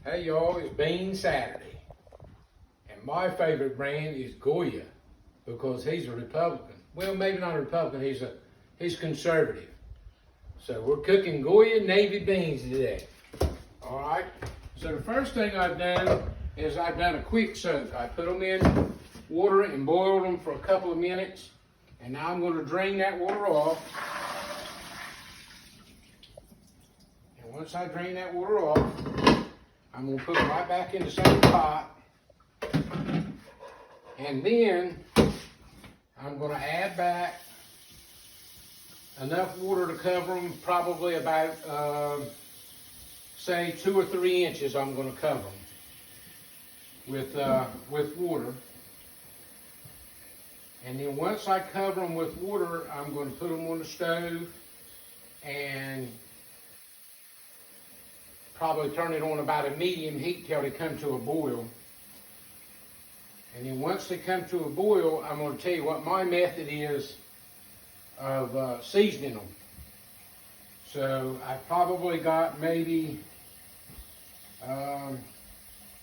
Hey y'all, it's Bean Saturday. And my favorite brand is Goya because he's a Republican. Well, maybe not a Republican, he's conservative. So we're cooking Goya navy beans today. All right, so the first thing I've done is I've done a quick soak. I put them in water and boiled them for a couple of minutes. And now I'm going to drain that water off. And once I drain that water off, I'm going to put it right back in the same pot. And then I'm going to add back enough water to cover them, probably about, say, 2 or 3 inches I'm going to cover them with water. And then once I cover them with water, I'm going to put them on the stove and probably turn it on about a medium heat till they come to a boil. And then once they come to a boil, I'm going to tell you what my method is of seasoning them. So I've probably got maybe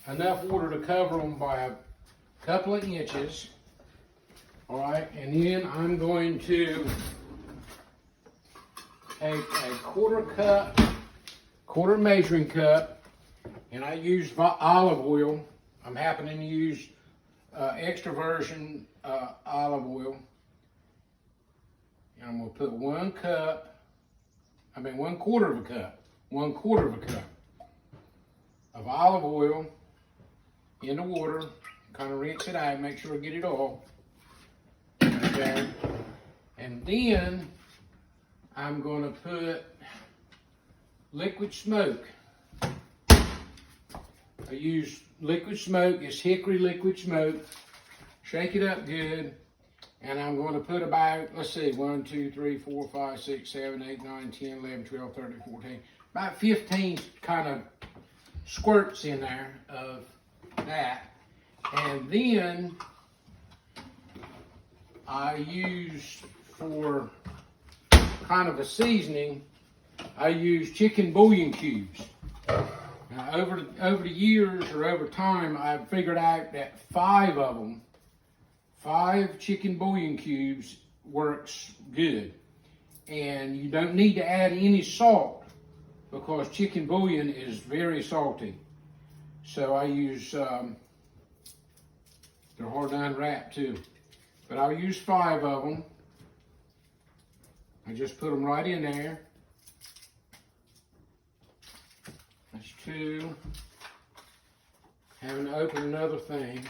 enough water to cover them by a couple of inches. All right, and then I'm going to take a quarter measuring cup, and I use olive oil. I'm happening to use extra virgin olive oil. And I'm going to put 1 quarter of a cup of olive oil in the water. Kind of rinse it out, make sure I get it all. Okay. And then I'm going to put liquid smoke. I use liquid smoke, it's hickory liquid smoke. Shake it up good. And I'm going to put about, let's see, 1, 2, 3, 4, 5, 6, 7, 8, 9, 10, 11, 12, 13, 14. About 15 kind of squirts in there of that. And then I use, for kind of a seasoning, I use chicken bouillon cubes. Now, over the years or over time, I've figured out that 5 chicken bouillon cubes works good. And you don't need to add any salt because chicken bouillon is very salty. So I use, they're hard to unwrap too. But I'll use 5 of them. I just put them right in there. That's 2. Having to open another thing.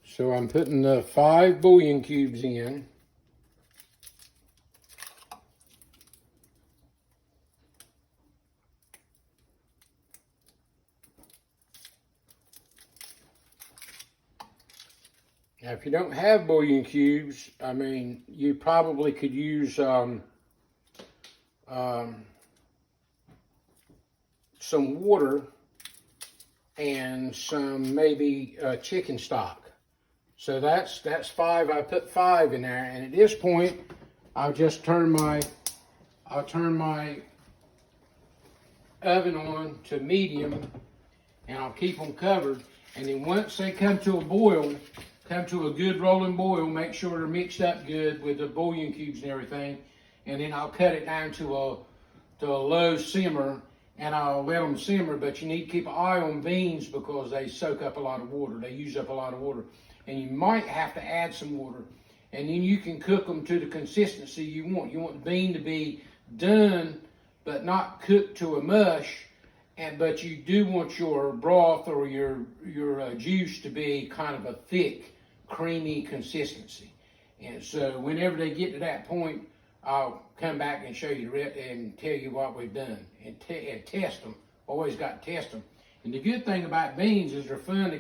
So I'm putting the 5 bouillon cubes in. Now, if you don't have bouillon cubes, I mean, you probably could use some water and some maybe chicken stock. So that's 5. I put 5 in there, and at this point, I'll turn my oven on to medium, and I'll keep them covered. And then once they come to a boil, come to a good rolling boil, make sure they're mixed up good with the bouillon cubes and everything. And then I'll cut it down to a low simmer, and I'll let them simmer. But you need to keep an eye on beans because they soak up a lot of water. They use up a lot of water. And you might have to add some water. And then you can cook them to the consistency you want. You want the bean to be done, but not cooked to a mush. But you do want your broth or your juice to be kind of a thick, creamy consistency. And so whenever they get to that point, I'll come back and show you and tell you what we've done and test them. Always got to test them. And the good thing about beans is they're fun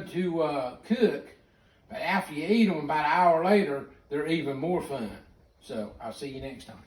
to cook, but after you eat them about an hour later, they're even more fun. So I'll see you next time.